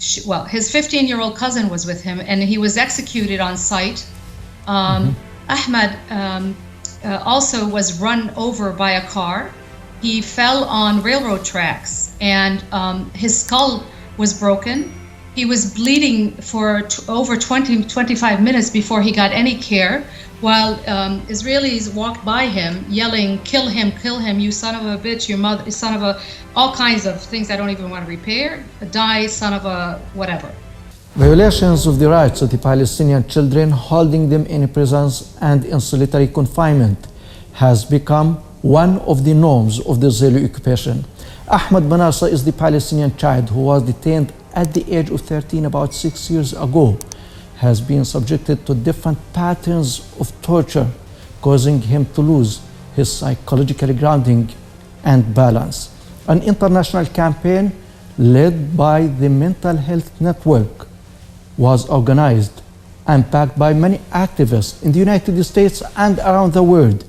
his 15-year-old cousin was with him, and he was executed on site. Ahmad also was run over by a car. He fell on railroad tracks, and his skull was broken. He was bleeding for over 25 minutes before he got any care, while Israelis walked by him yelling, kill him, you son of a bitch, your mother, son of a," all kinds of things I don't even want to repair, "die, son of a whatever." Violations of the rights of the Palestinian children, holding them in prisons and in solitary confinement, has become one of the norms of the Israeli occupation. Ahmad Manasra is the Palestinian child who was detained at the age of 13 about 6 years ago, has been subjected to different patterns of torture, causing him to lose his psychological grounding and balance. An international campaign led by the Mental Health Network was organized and backed by many activists in the United States and around the world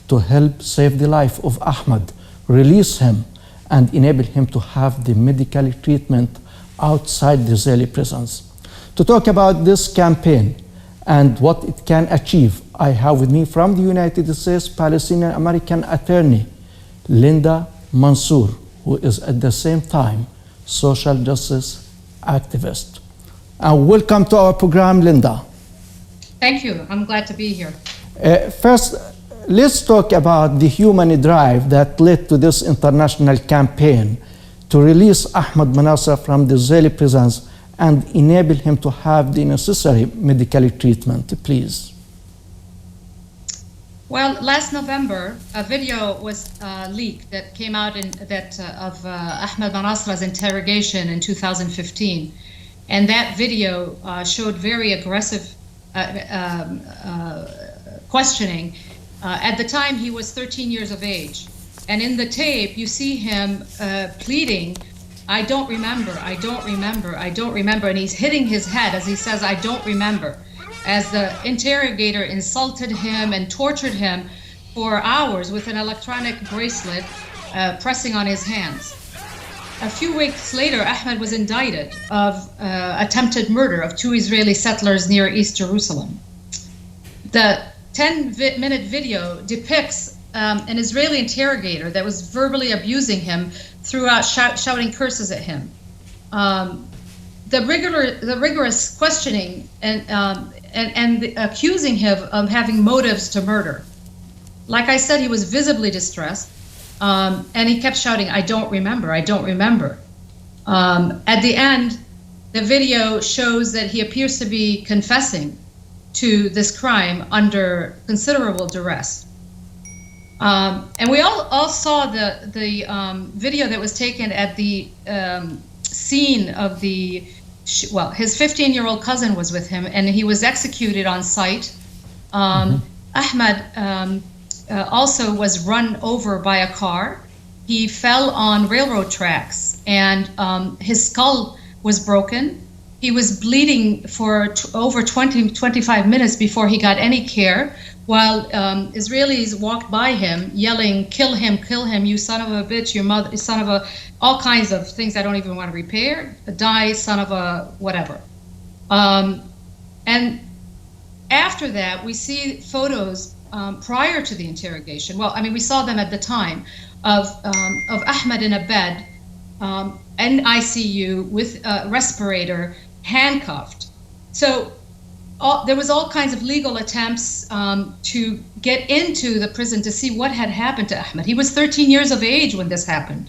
to help save the life of Ahmad, release him, and enable him to have the medical treatment outside the Israeli prisons. To talk about this campaign and what it can achieve, I have with me from the United States Palestinian American attorney, Linda Mansour, who is at the same time social justice activist. And welcome to our program, Linda. Thank you. I'm glad to be here. First, let's talk about the human drive that led to this international campaign to release Ahmad Manasra from the Israeli prisons and enable him to have the necessary medical treatment, please. Well, last November, a video was leaked that came out of Ahmad Manasra's interrogation in 2015. And that video showed very aggressive questioning. At the time, he was 13 years of age. And in the tape, you see him pleading, "I don't remember, I don't remember, I don't remember." And he's hitting his head as he says, "I don't remember," as the interrogator insulted him and tortured him for hours with an electronic bracelet pressing on his hands. A few weeks later, Ahmad was indicted of attempted murder of 2 Israeli settlers near East Jerusalem. The 10-minute video depicts an Israeli interrogator that was verbally abusing him throughout, shouting curses at him. The rigorous questioning and accusing him of having motives to murder. Like I said, he was visibly distressed, and he kept shouting, "I don't remember, I don't remember." At the end, the video shows that he appears to be confessing to this crime under considerable duress. And we all saw the video that was taken at the scene of his 15-year-old cousin was with him, and he was executed on site. Ahmad also was run over by a car. He fell on railroad tracks, and his skull was broken. He was bleeding for over 25 minutes before he got any care, while Israelis walked by him yelling, kill him, you son of a bitch, your mother, son of a," all kinds of things I don't even want to repair, "die, son of a whatever." And after that, we see photos prior to the interrogation. Well, I mean, we saw them at the time of Ahmad in a bed, in ICU with a respirator, handcuffed. So there was all kinds of legal attempts to get into the prison to see what had happened to Ahmad. He was 13 years of age when this happened.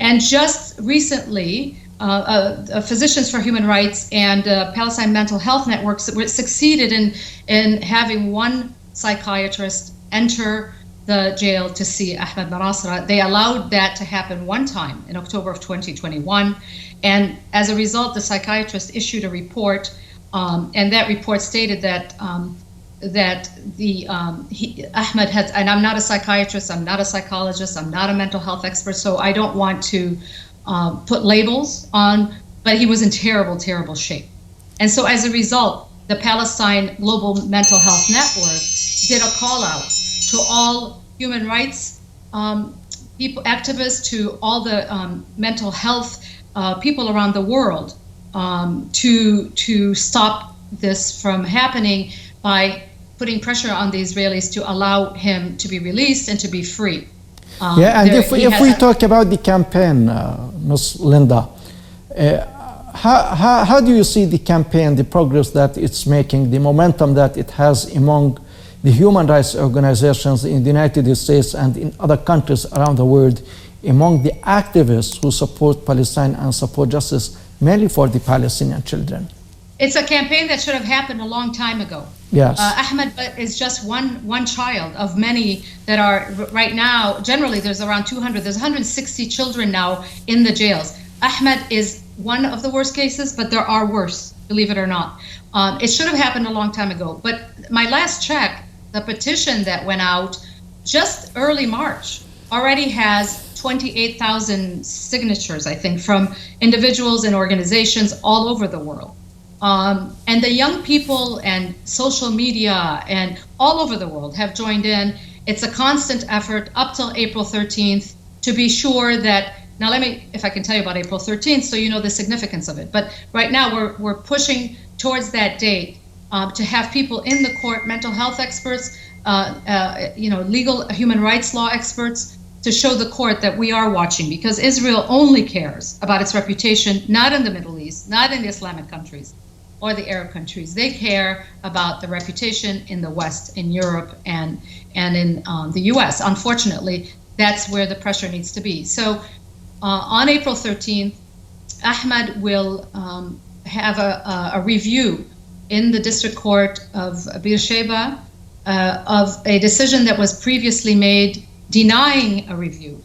And just recently, Physicians for Human Rights and Palestine Mental Health Networks succeeded in having one psychiatrist enter the jail to see Ahmad Manasra. They allowed that to happen one time in October of 2021. And as a result, the psychiatrist issued a report, and that report stated that Ahmad had, and I'm not a psychiatrist, I'm not a psychologist, I'm not a mental health expert, so I don't want to put labels on, but he was in terrible, terrible shape. And so as a result, the Palestine Global Mental Health Network did a call out to all human rights people, activists, to all the mental health people around the world to stop this from happening by putting pressure on the Israelis to allow him to be released and to be free. Yeah, and if we talk about the campaign, Ms. Linda, how do you see the campaign, the progress that it's making, the momentum that it has among the human rights organizations in the United States and in other countries around the world, among the activists who support Palestine and support justice, mainly for the Palestinian children? It's a campaign that should have happened a long time ago. Yes. Ahmad is just one child of many that are right now. Generally, there's around 200. There's 160 children now in the jails. Ahmad is one of the worst cases, but there are worse, believe it or not. It should have happened a long time ago. But my last check, the petition that went out just early March already has 28,000 signatures, I think, from individuals and organizations all over the world. And the young people and social media and all over the world have joined in. It's a constant effort up till April 13th to be sure that, now let me, if I can tell you about April 13th so you know the significance of it. But right now we're pushing towards that date to have people in the court, mental health experts, legal human rights law experts, to show the court that we are watching, because Israel only cares about its reputation, not in the Middle East, not in the Islamic countries or the Arab countries. They care about the reputation in the West, in Europe, and in the US. Unfortunately, that's where the pressure needs to be. So on April 13th, Ahmad will have a review in the District Court of Beersheba of a decision that was previously made denying a review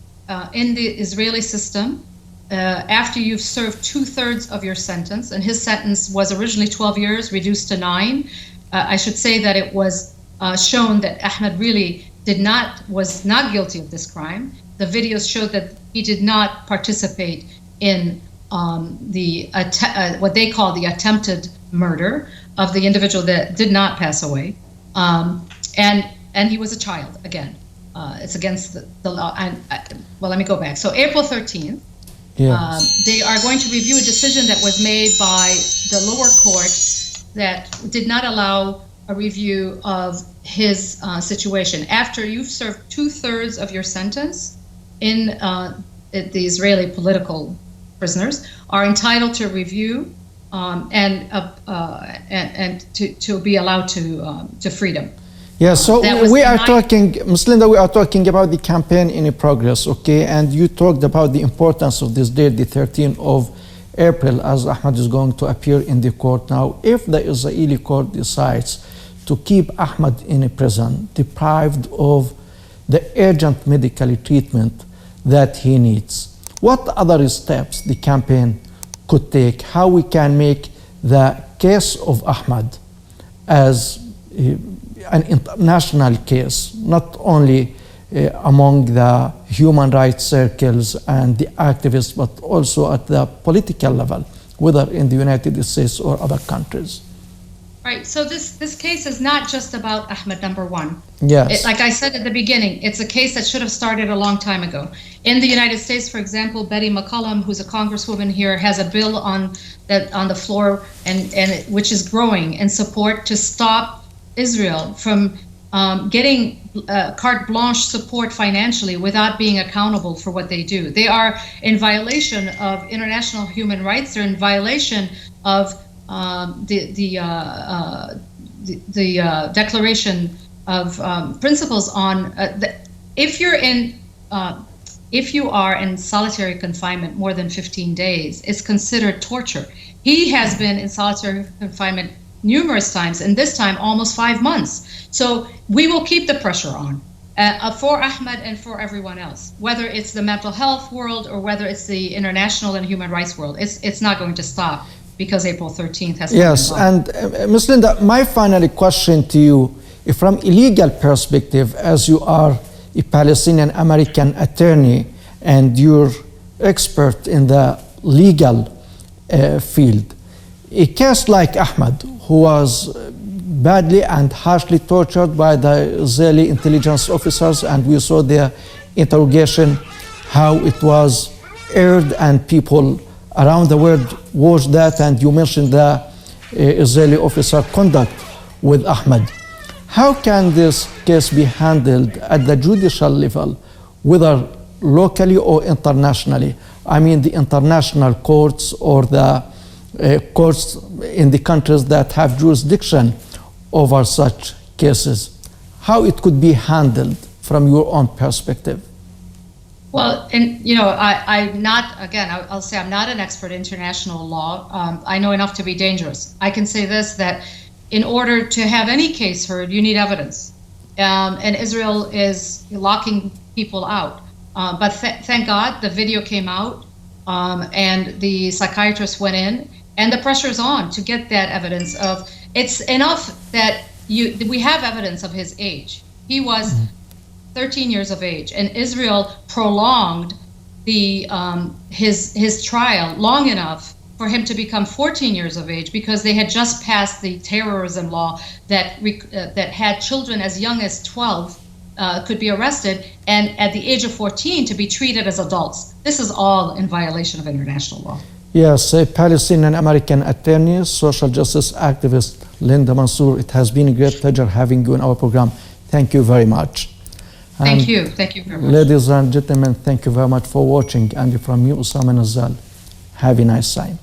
in the Israeli system after you've served 2/3 of your sentence. And his sentence was originally 12 years, reduced to 9. I should say that it was shown that Ahmad really was not guilty of this crime. The videos showed that he did not participate in what they call the attempted murder of the individual that did not pass away. And he was a child, again. It's against the law. Well, let me go back. So April 13th, they are going to review a decision that was made by the lower court that did not allow a review of his situation. After you've served 2/3 of your sentence, the Israeli political prisoners are entitled to review and to be allowed to freedom. Yeah, so we are talking, Ms. Linda, we are talking about the campaign in progress, okay? And you talked about the importance of this date, the 13th of April, as Ahmad is going to appear in the court. Now, if the Israeli court decides to keep Ahmad in a prison, deprived of the urgent medical treatment that he needs, what other steps the campaign could take? How we can make the case of Ahmad as an international case, not only among the human rights circles and the activists, but also at the political level, whether in the United States or other countries. Right, so this case is not just about Ahmad, number one. Yes. Like I said at the beginning, it's a case that should have started a long time ago. In the United States, for example, Betty McCollum, who's a congresswoman here, has a bill on the floor which is growing in support to stop Israel from getting carte blanche support financially without being accountable for what they do. They are in violation of international human rights. They're in violation of the Declaration of Principles on if you are in solitary confinement more than 15 days, it's considered torture. He has been in solitary confinement numerous times, and this time almost 5 months. So we will keep the pressure on for Ahmad and for everyone else, whether it's the mental health world or whether it's the international and human rights world. It's not going to stop because April 13th has come. Yes, and Ms. Linda, my final question to you, from a legal perspective, as you are a Palestinian American attorney and you're expert in the legal field, a case like Ahmad, who was badly and harshly tortured by the Israeli intelligence officers, and we saw their interrogation, how it was aired and people around the world watch that, and you mentioned the Israeli officer conduct with Ahmad. How can this case be handled at the judicial level, whether locally or internationally? I mean the international courts or the courts in the countries that have jurisdiction over such cases. How it could be handled from your own perspective? Well, and you know, I'm not, again, I'll say I'm not an expert in international law. I know enough to be dangerous. I can say this, that in order to have any case heard, you need evidence. And Israel is locking people out. But thank God the video came out and the psychiatrist went in, and the pressure is on to get that evidence of, it's enough that we have evidence of his age. He was 13 years of age, and Israel prolonged his trial long enough for him to become 14 years of age, because they had just passed the terrorism law that had children as young as 12 could be arrested, and at the age of 14 to be treated as adults. This is all in violation of international law. Yes, a Palestinian American attorney, social justice activist Linda Mansour, it has been a great pleasure having you in our program. Thank you very much. Thank you very much. Ladies and gentlemen, thank you very much for watching. And from you, Usama Nazal, have a nice time.